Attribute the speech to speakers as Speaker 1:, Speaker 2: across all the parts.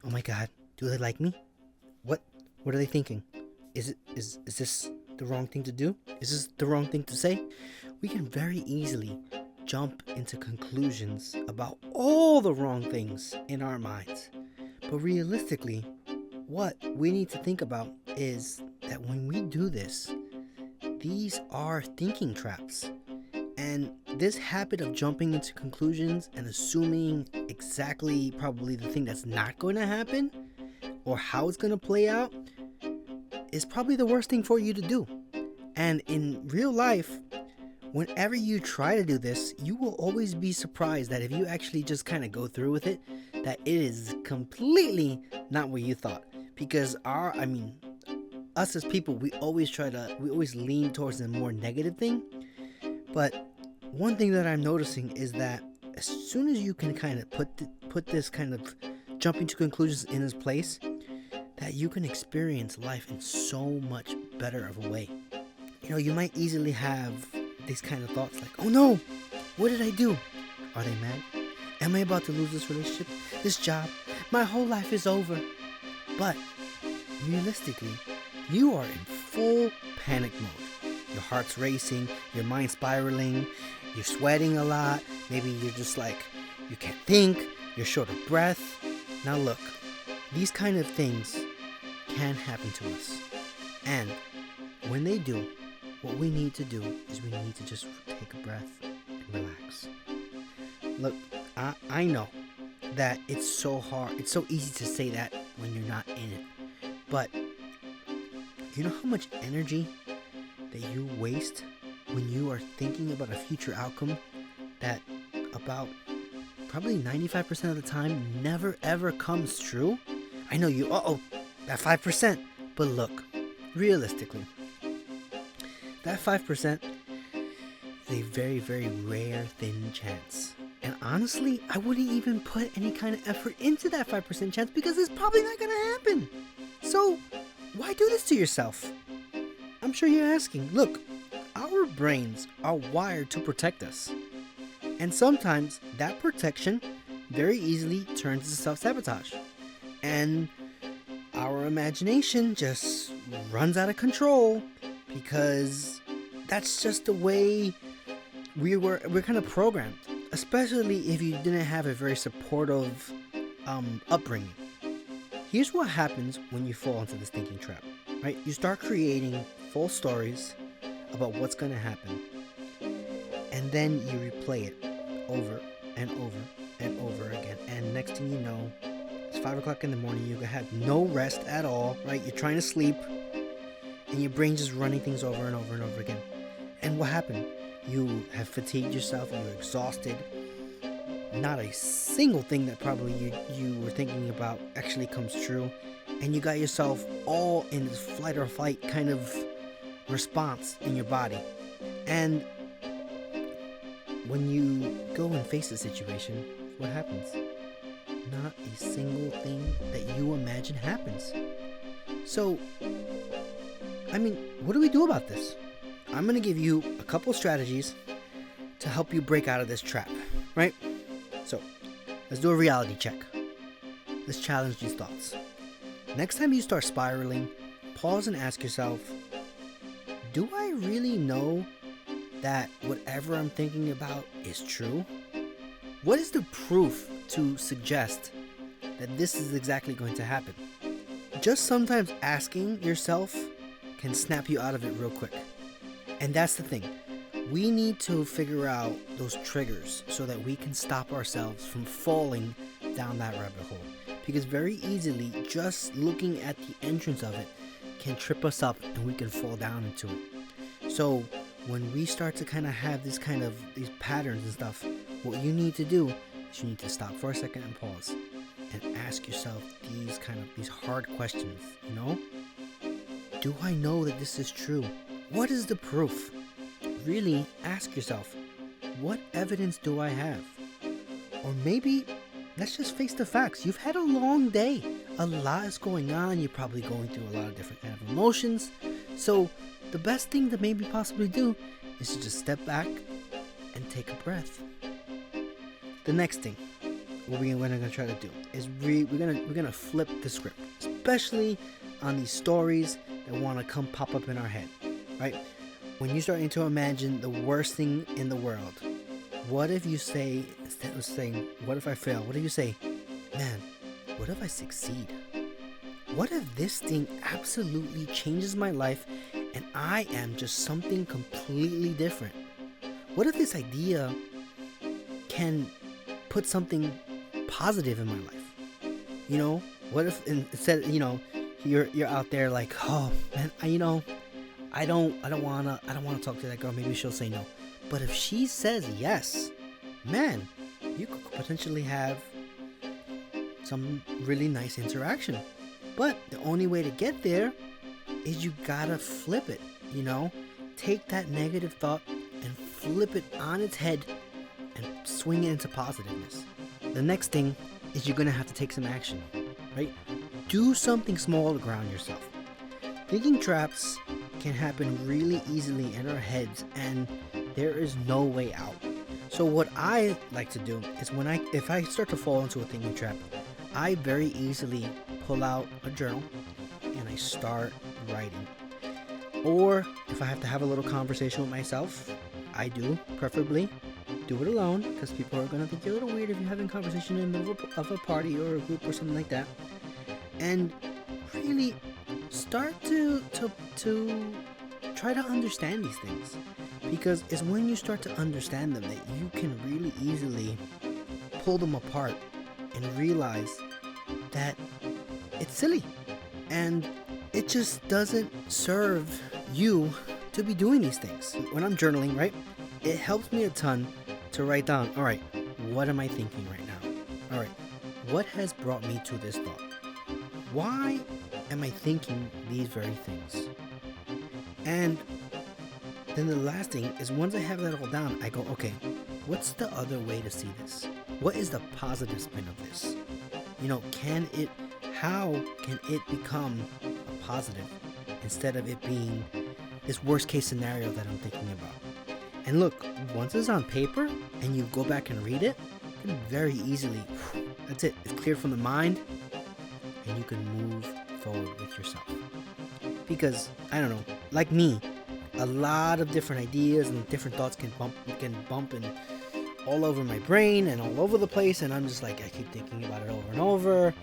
Speaker 1: Oh my god, do they like me? What what are they thinking? Is this the wrong thing to do? Is this the wrong thing to say? We can very easily jump into conclusions about all the wrong things in our minds. But realistically, what we need to think about is that when we do this, these are thinking traps. And this habit of jumping into conclusions and assuming exactly probably the thing that's not going to happen or how it's going to play out is probably the worst thing for you to do. And in real life, whenever you try to do this, you will always be surprised that if you actually just kind of go through with it, that it is completely not what you thought. Because us as people, we always lean towards the more negative thing. But one thing that I'm noticing is that as soon as you can kind of put this kind of jumping to conclusions in its place, that you can experience life in so much better of a way. You might easily have these kind of thoughts like, oh no, what did I do? Are they mad? Am I about to lose this relationship? This job? My whole life is over. But realistically, you are in full panic mode. Your heart's racing, your mind's spiraling, you're sweating a lot, maybe you're just like, you can't think, you're short of breath. Now look, these kind of things can happen to us. And when they do, what we need to do is we need to just take a breath and relax. Look, I know that it's so hard. It's so easy to say that when you're not in it. But you know how much energy that you waste when you are thinking about a future outcome that about probably 95% of the time never ever comes true? I know that 5%. But look, realistically, that 5% is a very, very rare, thin chance. And honestly, I wouldn't even put any kind of effort into that 5% chance because it's probably not going to happen. So, why do this to yourself? I'm sure you're asking. Look, our brains are wired to protect us. And sometimes that protection very easily turns into self-sabotage. And our imagination just runs out of control because that's just the way we're kind of programmed, especially if you didn't have a very supportive upbringing. Here's what happens when you fall into this thinking trap, right? You start creating false stories about what's going to happen, and then you replay it over and over and over again. And next thing you know, it's 5 o'clock in the morning, you have no rest at all, right? You're trying to sleep, and your brain just running things over and over and over again. And what happened? You have fatigued yourself, you're exhausted. Not a single thing that probably you were thinking about actually comes true. And you got yourself all in this flight or fight kind of response in your body. And when you go and face the situation, what happens? Not a single thing that you imagine happens. So, what do we do about this? I'm going to give you a couple strategies to help you break out of this trap, right? So, let's do a reality check. Let's challenge these thoughts. Next time you start spiraling, pause and ask yourself, do I really know that whatever I'm thinking about is true? What is the proof to suggest that this is exactly going to happen? Just sometimes asking yourself can snap you out of it real quick. And that's the thing. We need to figure out those triggers so that we can stop ourselves from falling down that rabbit hole. Because very easily, just looking at the entrance of it can trip us up and we can fall down into it. So when we start to kind of have these patterns and stuff, what you need to do is you need to stop for a second and pause and ask yourself these hard questions, Do I know that this is true? What is the proof? Really ask yourself, what evidence do I have? Or maybe let's just face the facts. You've had a long day. A lot is going on. You're probably going through a lot of different kind of emotions. So the best thing to maybe possibly do is to just step back and take a breath. The next thing, what we're gonna try to do is we're gonna flip the script, especially on these stories that want to pop up in our head, right? When you're starting to imagine the worst thing in the world, what if you say, instead of saying, what if I fail? What if you say, man, what if I succeed? What if this thing absolutely changes my life and I am just something completely different? What if this idea can put something positive in my life? You know, what if instead, you know, you're out there like, oh man, I don't wanna talk to that girl. Maybe she'll say no. But if she says yes, man, you could potentially have some really nice interaction. But the only way to get there is you gotta flip it, you know? Take that negative thought and flip it on its head and swing it into positiveness. The next thing is you're gonna have to take some action, right? Do something small to ground yourself. Thinking traps can happen really easily in our heads and there is no way out. So what I like to do is if I start to fall into a thinking trap, I very easily pull out a journal and I start writing. Or if I have to have a little conversation with myself, I do, preferably do it alone, because people are going to think you're a little weird if you're having a conversation in the middle of a party or a group or something like that. And really start to try to understand these things, because it's when you start to understand them that you can really easily pull them apart and realize that it's silly and it just doesn't serve you to be doing these things. When I'm journaling, right, it helps me a ton to write down, all right, what am I thinking right now? All right, what has brought me to this thought? Why am I thinking these very things? And then the last thing is, once I have that all down, I go, okay, what's the other way to see this? What is the positive spin of this? You know, how can it become a positive instead of it being this worst case scenario that I'm thinking about? And look, once it's on paper and you go back and read it, you can very easily, that's it, it's cleared from the mind and you can move forward with yourself. Because, I don't know, like me, a lot of different ideas and different thoughts can bump and all over my brain and all over the place, and I'm just like, I keep thinking about it over and over.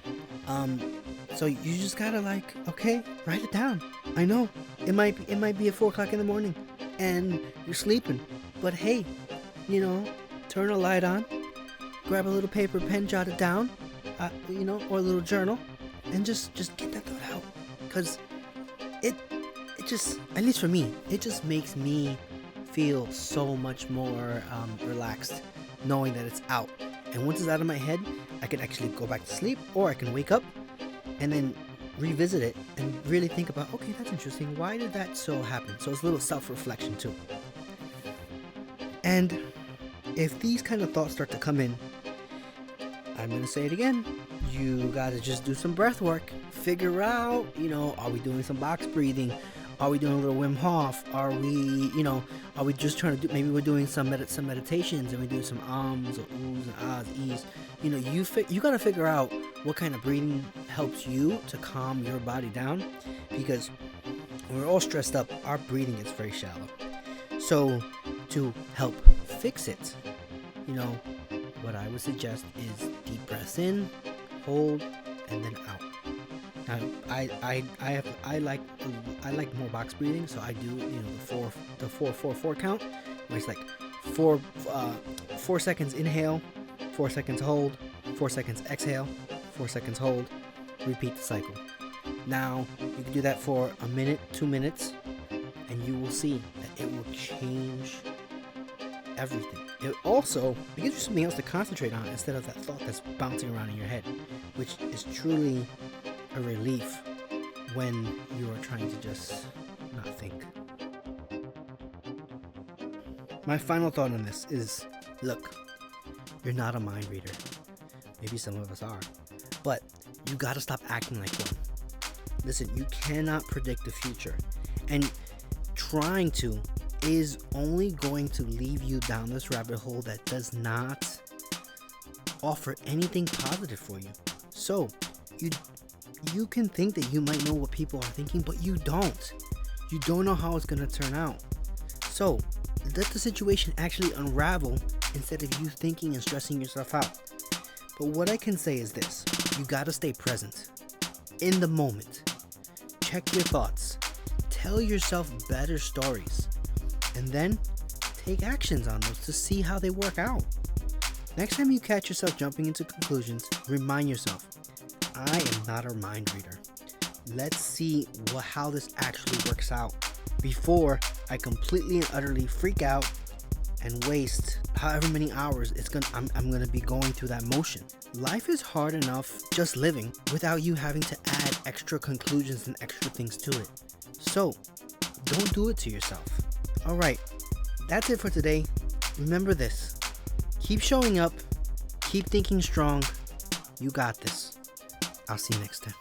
Speaker 1: So you just gotta like, okay, write it down. I know it might be at 4 o'clock in the morning and you're sleeping, but hey, you know, turn a light on, grab a little paper, pen, jot it down, you know, or a little journal, and just get that thought out, because it just, at least for me, it just makes me feel so much more relaxed knowing that it's out. And once it's out of my head, I can actually go back to sleep, or I can wake up and then revisit it and really think about, okay, that's interesting, why did that so happen? So it's a little self-reflection too. And if these kind of thoughts start to come in, I'm gonna say it again, you gotta just do some breath work. Figure out, you know, are we doing some box breathing? Are we doing a little Wim Hof? Are we just trying to do, maybe we're doing some meditations and we do some ums or oohs and ahs, ees. You know, you gotta figure out what kind of breathing helps you to calm your body down, because when we're all stressed up, our breathing is very shallow. So to help fix it, you know, what I would suggest is deep breaths in, hold, and then out. Now, I like more box breathing, so I do, you know, the 4-4-4 count, where it's like 4 seconds inhale, 4 seconds hold, 4 seconds exhale, 4 seconds hold, repeat the cycle. Now, you can do that for a minute, 2 minutes, and you will see that it will change everything. It also gives you something else to concentrate on instead of that thought that's bouncing around in your head, which is truly a relief when you are trying to just not think. My final thought on this is, look, you're not a mind reader. Maybe some of us are, but you gotta stop acting like one. Listen, you cannot predict the future, and trying to is only going to leave you down this rabbit hole that does not offer anything positive for you. So, you can think that you might know what people are thinking, but you don't. You don't know how it's gonna turn out. So, let the situation actually unravel instead of you thinking and stressing yourself out. But what I can say is this: you gotta stay present, in the moment. Check your thoughts. Tell yourself better stories. And then take actions on those to see how they work out. Next time you catch yourself jumping into conclusions, remind yourself, I am not a mind reader. Let's see how this actually works out before I completely and utterly freak out and waste however many hours I'm gonna be going through that motion. Life is hard enough just living without you having to add extra conclusions and extra things to it. So don't do it to yourself. Alright, that's it for today. Remember this: keep showing up, keep thinking strong. You got this. I'll see you next time.